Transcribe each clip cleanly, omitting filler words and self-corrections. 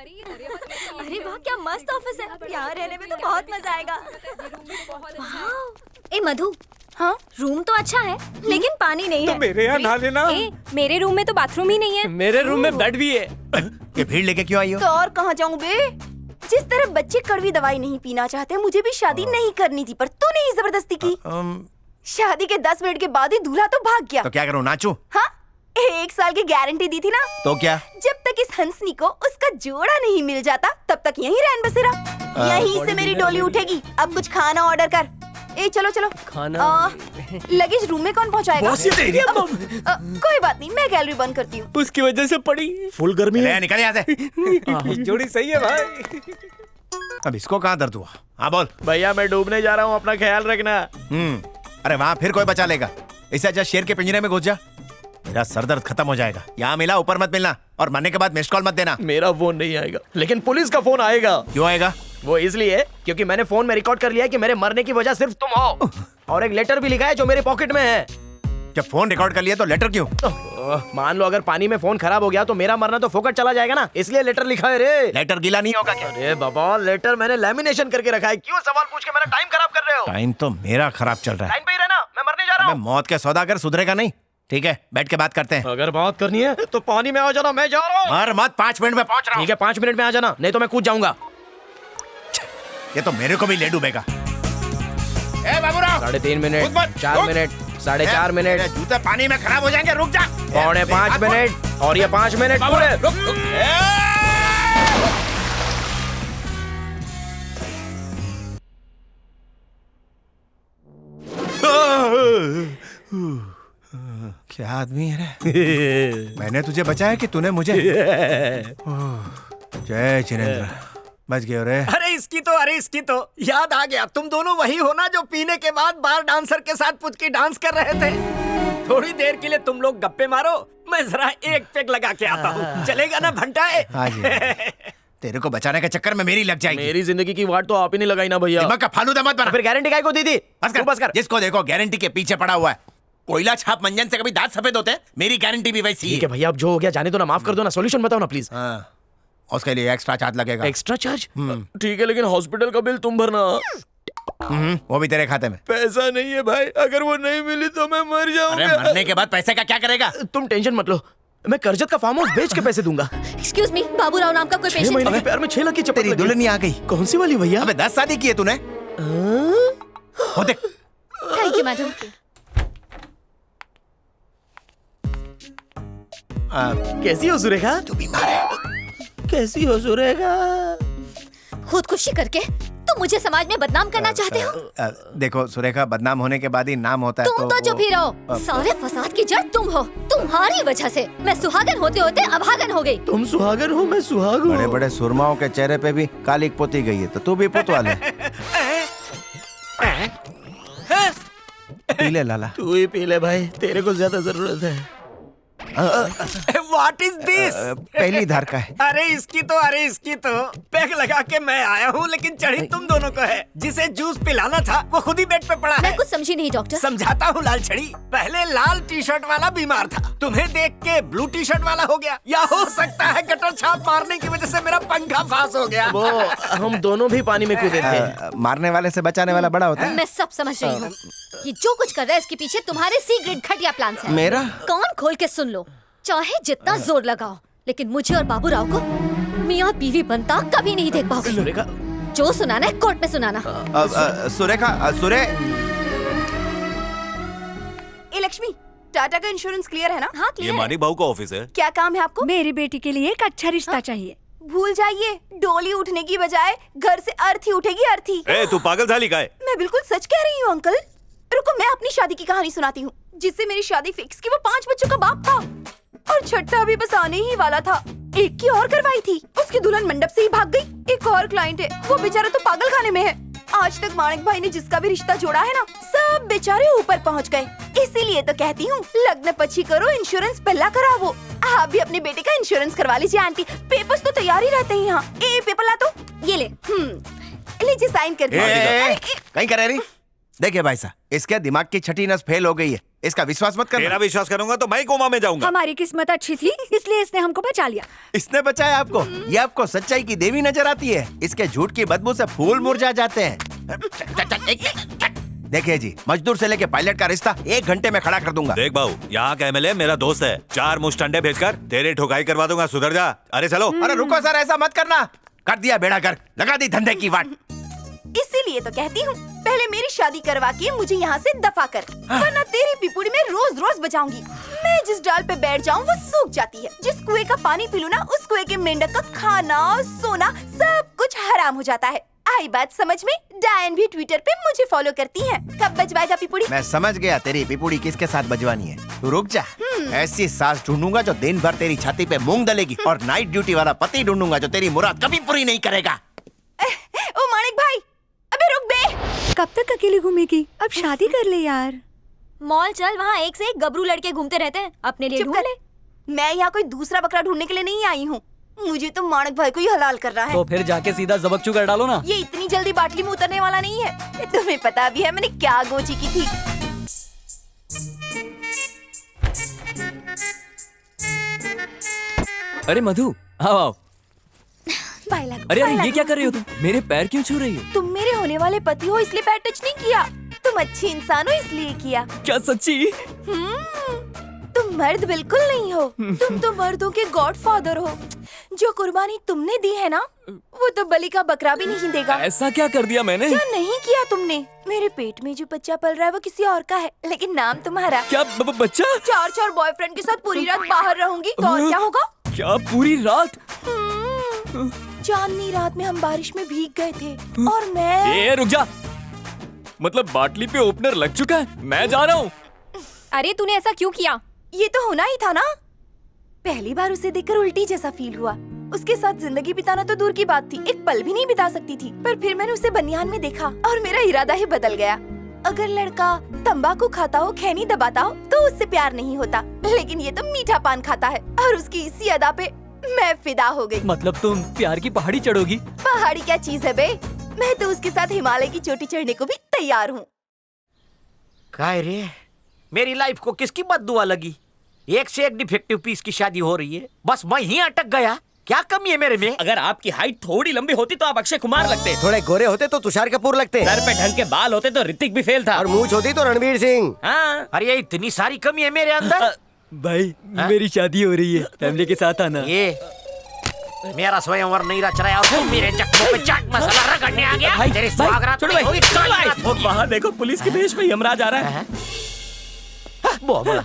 अरे वाह, क्या मस्त ऑफिस है। यहाँ रहने में तो बहुत मजा आएगा। ए मधु, हाँ रूम तो अच्छा है लेकिन पानी नहीं है। तो मेरे यहाँ नहा लेना। मेरे रूम में तो बाथरूम ही नहीं है। मेरे रूम में बेड भी है। ये भीड़ लेके क्यों आई हो? तो और कहाँ जाऊँ बे? जिस तरह बच्चे कड़वी दवाई नहीं पीना चाहते, मुझे भी शादी नहीं करनी थी, पर तूने ही जबरदस्ती की। शादी के 10 मिनट के बाद ही दूल्हा तो भाग गया। तो क्या करूँ, नाचूं? हाँ, 1 साल की गारंटी दी थी ना। तो क्या? जब तक इस हंसनी को उसका जोड़ा नहीं मिल जाता तब तक यहीं रहन बसेरा। यहीं से मेरी डोली उठेगी। अब कुछ खाना ऑर्डर कर। ए चलो चलो खाना लगेज रूम में कौन पहुंचाएगा? कोई बात नहीं, मैं गैलरी बंद करती हूँ। उसकी वजह से पड़ी। फुल गर्मी है। निकल यहाँ से। जोड़ी सही है भाई। अब इसको कहाँ दर्द हुआ? हाँ बोल। भैया मैं डूबने जा रहा हूँ, अपना ख्याल रखना। अरे वहाँ फिर कोई बचा लेगा। इससे अच्छा शेर के पिंजरे में घुस जा। मेरा सर दर्द खत्म हो जाएगा। यहाँ मिला ऊपर मत मिलना, और मरने के बाद मिस्ड कॉल मत देना। मेरा फोन नहीं आएगा, लेकिन पुलिस का फोन आएगा। क्यों आएगा? वो इसलिए क्योंकि मैंने फोन में रिकॉर्ड कर लिया कि मेरे मरने की वजह सिर्फ तुम हो, और एक लेटर भी लिखा है जो मेरे पॉकेट में है। जब फोन रिकॉर्ड कर लिया तो लेटर क्यों? मान लो अगर पानी में फोन खराब हो गया तो मेरा मरना तो फोकट चला जाएगा ना, इसलिए लेटर लिखा है रे। लेटर गीला नहीं होगा क्या? अरे बाबा, लेटर मैंने लैमिनेशन करके रखा है। क्यों सवाल पूछ के मेरा टाइम खराब कर रहे हो? टाइम तो मेरा खराब चल रहा है। टाइम पे ही रहना, मैं मरने जा रहा हूँ। मौत के सौदा कर, सुधरेगा नहीं। ठीक है, बैठ के बात करते हैं। अगर बात करनी है तो पानी में आ जाना, मैं जा रहा हूँ। मर मत, 5 मिनट में पहुंच रहा हूँ। ठीक है, 5 मिनट में आ जाना, नहीं तो मैं कूद जाऊंगा। ये तो मेरे को भी ले डूबेगा। ए बाबूराव, 3.5 मिनट, 4 मिनट, 4.5 मिनट। जूते पानी में खराब हो जाएंगे, रुक जा। 4.5 मिनट, और ये 5 मिनट पूरे। क्या आदमी है रे? मैंने तुझे बचाया कि तूने मुझे? जय जिनेंद्र, बच गए रे। अरे इसकी तो याद आ गया। तुम दोनों वही हो ना जो पीने के बाद बार डांसर के साथ पुचकी डांस कर रहे थे? थोड़ी देर के लिए तुम लोग गप्पे मारो, मैं जरा एक पेग लगा के आता हूँ। चलेगा ना भंटाए? हाँ जी। तेरे को बचाने के चक्कर में मेरी लग जाएगी। मेरी जिंदगी की वाट तो आप ही नहीं लगाई ना भैया। दिमाग का फालूदा मत बना। फिर गारंटी काय को दी थी? बस कर। जिसको देखो गारंटी के पीछे पड़ा हुआ है। कोयला छाप मंजन से कभी दांत सफेद होते हैं? मेरी गारंटी भी वैसी है। ठीक है भैया, अब जो हो गया जाने दो ना, माफ कर दो ना, सॉल्यूशन बताओ ना प्लीज। हाँ, उसके लिए एक्स्ट्रा चार्ज लगेगा। Extra charge? ठीक है, लेकिन हॉस्पिटल का बिल तुम भरना। वो भी तेरे खाते में। पैसा नहीं है भाई, अगर वो नहीं मिली तो मैं मर जाऊंगा। अरे मरने के बाद पैसे का क्या करेगा? तुम टेंशन मत लो, मैं करजत का फार्म हाउस बेच के पैसे दूंगा। एक्सक्यूज मी, बाबूराव नाम का कोई 6 पेशेंट? महीने के प्यार में 6 लाख की चप्पल। तेरी दुल्हन आ गई। कौन सी वाली भैया? अबे 10 शादी की है तूने? हो देख। Thank you madam. कैसी हो सुरेखा? तू बीमार है। कैसी हो सुरेखा? खुदकुशी करके तुम मुझे समाज में बदनाम करना चाहते हो? देखो सुरेखा, बदनाम होने के बाद ही नाम होता है। तुम तो चुप ही रहो। सारे फसाद की जड़ तुम हो। तुम्हारी वजह से मैं सुहागन होते होते अभागन हो गई। तुम सुहागन हो, मैं सुहाग हूँ। बड़े बड़े सुरमाओं के चेहरे पे भी कालिक पोती गई है, तो तू भी पुत वाले। पी ले लाला। तू ही पी ले भाई, तेरे को ज्यादा जरूरत है। What is this? पहली धार का है। अरे इसकी तो पैग लगा के मैं आया हूँ, लेकिन चढ़ी तुम दोनों को है। जिसे जूस पिलाना था वो खुद ही बेड पे पड़ा है। मैं कुछ समझी नहीं डॉक्टर। समझाता हूँ लाल छड़ी। पहले लाल टी शर्ट वाला बीमार था, तुम्हें देख के ब्लू टी शर्ट वाला हो गया, या हो सकता है गटर छाप मारने की वजह से मेरा पंखा फास हो गया। वो हम दोनों भी पानी में कूदे थे। मारने वाले से बचाने वाला बड़ा होता है। मैं सब समझ रही हूँ। ये जो कुछ कर रहा है इसके पीछे तुम्हारे सीक्रेट घटिया प्लान है। मेरा? कान खोल के सुन लो, चाहे जितना जोर लगाओ, लेकिन मुझे और बाबूराव को मियाँ बीवी बनता कभी नहीं देख पाओगे। सुरेखा, जो सुनाना है कोर्ट में सुनाना। सुरेखा, ए लक्ष्मी, टाटा का इंश्योरेंस क्लियर है ना? हाँ ये मानिक बाबू का ऑफिस है। क्या काम है आपको? मेरी बेटी के लिए एक अच्छा रिश्ता चाहिए। भूल जाइए, डोली उठने की बजाय घर से अर्थी उठेगी, अर्थी। ए, तू पागल झाली का है? मैं बिल्कुल सच कह रही हूँ अंकल। रुको, मैं अपनी शादी की कहानी सुनाती हूँ। जिससे मेरी शादी फिक्स की वो 5 बच्चों का बाप था, और छठा भी बस आने ही वाला था। एक की और करवाई थी, उसकी दुल्हन मंडप से ही भाग गई। एक और क्लाइंट है, वो बेचारा तो पागल खाने में है। आज तक मानिक भाई ने जिसका भी रिश्ता जोड़ा है ना, सब बेचारे ऊपर पहुंच गए। इसीलिए तो कहती हूँ, लग्न पची करो, इंश्योरेंस पहला करावो। आप भी अपने बेटे का इंश्योरेंस करवा लीजिए आंटी। पेपर्स तो तैयार ही रहते हैं यहाँ। ए पेपर ला तो। ये ले। लीजिए साइन कर दो। कहीं कर रही? देखिए भाई साहब, इसके दिमाग की छठी नस फेल हो गई है, इसका विश्वास मत तेरा करना। विश्वास करूंगा तो मैं ही कोमा में जाऊंगा। हमारी किस्मत अच्छी थी इसलिए इसने हमको बचा लिया। इसने बचाया आपको? ये आपको सच्चाई की देवी नजर आती है। इसके झूठ की बदबू से फूल मुरझा जाते हैं। देखिए जी, मजदूर से लेके पायलट का रिश्ता 1 घंटे में खड़ा कर दूंगा। देख बाबू, यहाँ का एमएलए मेरा दोस्त है। 4 मुश्त अंडे भेजकर तेरे ठुकाई करवा दूंगा। सुधर जा। अरे चलो। अरे रुको सर, ऐसा मत करना। कर दिया बेड़ा कर, लगा दी धंधे की वाट। इसीलिए तो कहती हूँ, पहले मेरी शादी करवा के मुझे यहाँ से दफा कर, वरना तेरी पिपुड़ी में रोज रोज बजाऊंगी। मैं जिस डाल पे बैठ जाऊँ वो सूख जाती है, जिस कुएं का पानी पी लूं ना उस कुएं के मेंढक का खाना सोना सब कुछ हराम हो जाता है। आई बात समझ में? डायन भी ट्विटर पे मुझे फॉलो करती है। कब बजवाएगा पिपुड़ी? मैं समझ गया तेरी पिपुड़ी किसके साथ बजवानी है। तू रुक जा, ऐसी सास ढूंढूंगा जो दिन भर तेरी छाती पे मूंग दलेगी, और नाइट ड्यूटी वाला पति ढूंढूंगा जो तेरी मुराद कभी पूरी नहीं करेगा। ओ माणिक भाई, अबे रुक बे। कब तक अकेली घूमेगी? अब शादी कर ले यार। मॉल चल, वहाँ एक से एक गबरू लड़के घूमते रहते हैं, अपने लिए चुप ढूंढ कर। ले। मैं यहाँ कोई दूसरा बकरा ढूंढने के लिए नहीं आई हूँ। मुझे तो माणिक भाई को ही हलाल करना है। तो फिर जाके सीधा जबकचू कर डालो ना। ये इतनी जल्दी बाटली में उतरने वाला नहीं है। तुम्हें पता भी है मैंने क्या गोची की थी। अरे मधु, आओ आओ। बाय लागो, अरे बाय अरे ये लागो। क्या कर रही हो तुम? मेरे पैर क्यों छू रही हो? तुम मेरे होने वाले पति हो इसलिए पैर टच नहीं किया। तुम अच्छी इंसान हो इसलिए किया। क्या सच्ची? तुम मर्द बिल्कुल नहीं हो। तुम तो मर्दों के गॉडफादर हो। जो कुर्बानी तुमने दी है ना, वो तो बलि का बकरा भी नहीं देगा। ऐसा क्या कर दिया मैंने? क्या नहीं किया तुमने? मेरे पेट में जो बच्चा पल रहा है वो किसी और का है, लेकिन नाम तुम्हारा। क्या बच्चा? 4 बॉयफ्रेंड के साथ पूरी रात बाहर रहूंगी तो और क्या होगा? क्या पूरी रात? चांदनी रात में हम बारिश में भीग गए थे और मैं। ए रुक जा, मतलब बाटली पे ओपनर लग चुका है, मैं जा रहा हूँ। अरे तूने ऐसा क्यों किया? ये तो होना ही था ना। पहली बार उसे देखकर उल्टी जैसा फील हुआ। उसके साथ जिंदगी बिताना तो दूर की बात थी, एक पल भी नहीं बिता सकती थी। पर फिर मैंने उसे बनियान में देखा और मेरा इरादा ही बदल गया। अगर लड़का तंबाकू खाता हो, खैनी दबाता हो तो उससे प्यार नहीं होता, लेकिन ये तो मीठा पान खाता है और उसकी इसी अदा पे मैं फिदा हो गई। मतलब तुम प्यार की पहाड़ी चढ़ोगी? पहाड़ी क्या चीज है बे, मैं तो उसके साथ हिमालय की चोटी चढ़ने को भी तैयार हूँ। काय रे, मेरी लाइफ को किसकी बद्दुआ लगी? एक से एक डिफेक्टिव पीस की शादी हो रही है, बस मैं ही अटक गया। क्या कमी है मेरे में? अगर आपकी हाइट थोड़ी लंबी होती तो आप अक्षय कुमार लगते। थोड़े गोरे होते तो तुषार कपूर लगते, सर पे ढंग के बाल होते तो ऋतिक भी फेल था। और मूंछ होती तो रणवीर सिंह। हाँ। अरे ये इतनी सारी कमी है मेरे अंदर। भाई मेरी शादी हो रही है, फैमिली के साथ आना। ये मेरा स्वयंवर नहीं रच रहा है और तुम मेरे जख्मों पे चाट मसाला रगड़ने आ गया। भाई, तेरे भाई, सुहागरात छोड़ो नहीं भाई, होगी, छोड़ो भाई। कालीरात होगी। वहाँ देखो पुलिस के भेष में यमराज आ रहा है। बोला।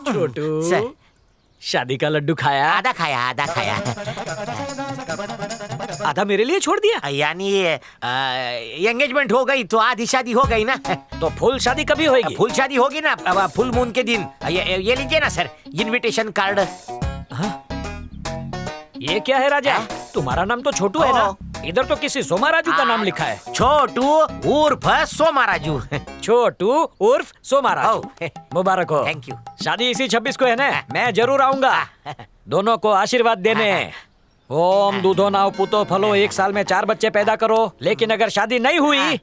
छोटू, सर। शादी का लड्डू खाया? आधा खाया, आधा खाया। आधा मेरे लिए छोड़ दिया? यानी एंगेजमेंट हो गई तो आधी शादी हो गई ना। तो फुल शादी कभी होगी? फुल शादी होगी ना, अब फुल मून के दिन। ये लीजिए ना सर, इनविटेशन कार्ड। ये क्या है राजा? तुम्हारा नाम तो छोटू है ना? इधर तो किसी सोमा राजू का नाम लिखा है। छोटू उर्फ सोमा राजू। छोटू उर्फ सोमा राजू, ओ। मुबारक हो। Thank you. शादी इसी 26 को है ना? मैं जरूर आऊंगा दोनों को आशीर्वाद देने। ओम दूधो नाव पुतो फलो, 1 साल में 4 बच्चे पैदा करो। लेकिन अगर शादी नहीं हुई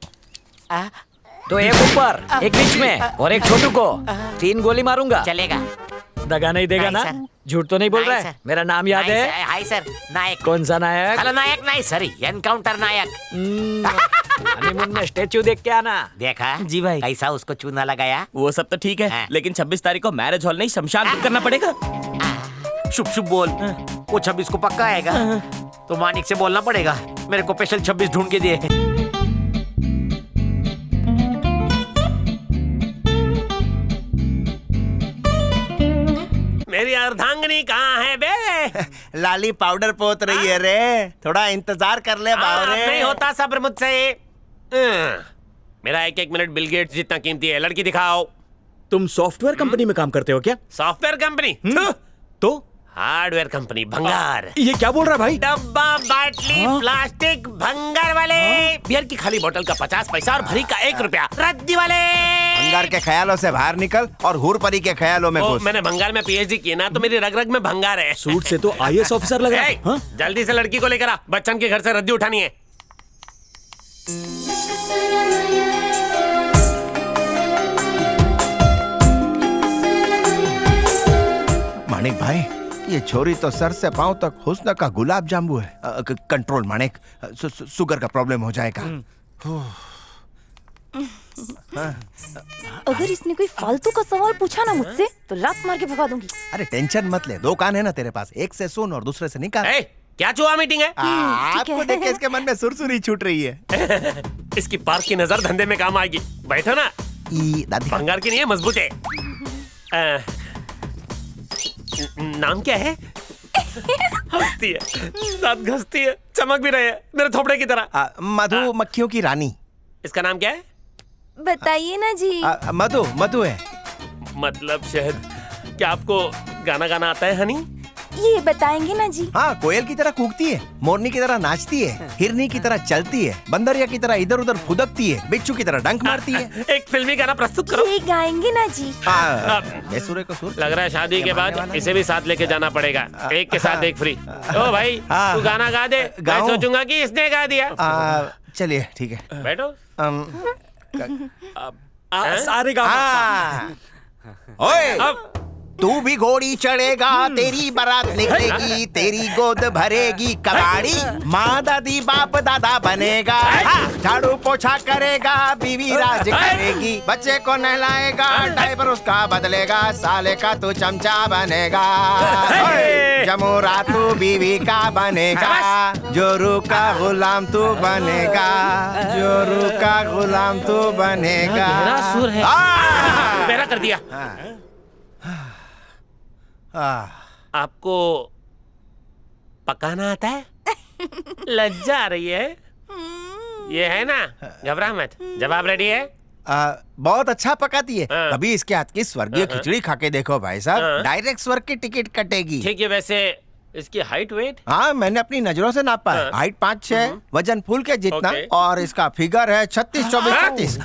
तो एक ऊपर, एक बीच में और एक छोटू को 3 गोली मारूंगा। चलेगा? दगा नहीं देगा नहीं, ना? सर। झूठ तो नहीं बोल रहा नहीं, है? सर। मेरा नाम याद है? हाय सर, नायक। कौन सा नायक? हेलो नायक नहीं सर, एनकाउंटर नायक। हनीमून में स्टेच्यू देख के आना। देखा जी भाई। कैसा उसको चूना लगाया? वो सब तो ठीक है, हाँ। लेकिन 26 तारीख को मैरिज हॉल नहीं शमशान बुक करना पड़ेगा। शुभ शुभ बोल। वो 26 को पक्का आएगा तो मानिक से बोलना पड़ेगा मेरे को स्पेशल 26 ढूंढ के दिए। मेरी अर्धांगिनी कहाँ है बे? लाली पाउडर पोत रही है रे, थोड़ा इंतजार कर ले बावरे। नहीं होता सब्र मुझसे। मेरा 1-1 मिनट बिल गेट्स जितना कीमती है। लड़की दिखाओ। तुम सॉफ्टवेयर कंपनी में काम करते हो क्या? Software company? तो हार्डवेयर कंपनी भंगार। ये क्या बोल रहा है भाई? डब्बा बाटली प्लास्टिक भंगार वाले। बियर की खाली बोतल का 50 पैसा और भरी का 1 रुपया। रद्दी वाले। भंगार के ख्यालों से बाहर निकल और हूरपरी के ख्यालों में घुस। मैंने भंगार में पीएचडी की ना, तो मेरी रग रग में भंगार है। सूट से तो आईएएस ऑफिसर लग रहा है। हाँ? जल्दी से लड़की को लेकर आ, बच्चन के घर से रद्दी उठानी है। मानिक भाई, ये छोरी तो सर से पांव तक हुस्न का गुलाब जामुन है। कंट्रोल मानिक, शुगर का प्रॉब्लम हो जाएगा। अगर इसने कोई फालतू का सवाल पूछा ना मुझसे तो लात मार के भगा दूंगी। अरे टेंशन मत ले, 2 कान है ना तेरे पास, एक से सुन और दूसरे से निकाल। क्या चुहा मीटिंग है? आपको देख के इसके मन में सुरसुरी छूट रही है। इसकी पार्क की नजर धंधे में काम आएगी। बैठो ना। भंगार की नहीं है, मजबूत है। नाम क्या है? हंसती है, दांत घसती है, चमक भी रहे है मेरे थोपड़े की तरह। मधुमक्खियों की रानी। इसका नाम क्या है? बताइए ना जी। मधु है। मतलब शहद। क्या आपको गाना गाना आता है हनी? ये बताएंगे ना जी। हाँ, कोयल की तरह कूकती है, मोरनी की तरह नाचती है, हिरनी की तरह चलती है, बंदरिया की तरह इधर उधर फुदकती है, बिच्छू की तरह डंक मारती है। एक फिल्मी गाना प्रस्तुत करो। ये गाएंगे ना जी। बेसुरे को सुर। लग रहा है शादी के बाद इसे भी साथ लेके जाना पड़ेगा। एक के साथ एक फ्री। ओ भाई, तू गाना गा दे। मैं सोचूंगा कि इसने गा दिया। चलिए ठीक है, बैठो। सारे गा। ओए, तू भी घोड़ी चढ़ेगा, तेरी बारात निकलेगी, तेरी गोद भरेगी कबाड़ी, माँ दादी बाप दादा बनेगा, झाड़ू पोछा करेगा, बीवी राज करेगी, बच्चे को नहलाएगा, डायपर उसका बदलेगा, साले का तू चमचा बनेगा, जमूरा तू बीवी का बनेगा, जोरू का गुलाम तू बनेगा, जोरू का गुलाम तू बनेगा। गहरा सुर है। मेरा कर दिया। आपको पकाना आता है? लज्जा आ रही है? ये है ना, घबरा मत। जवाब रेडी है? बहुत अच्छा पकाती है। कभी इसके हाथ की स्वर्गीय खिचड़ी खा के देखो भाई साहब, डायरेक्ट स्वर्ग की टिकट कटेगी। ठीक है, वैसे इसकी हाइट वेट? हाँ, मैंने अपनी नजरों से नापा है। हाइट 5'6", वजन फूल के जितना, और इसका फिगर है 36, 24, 35।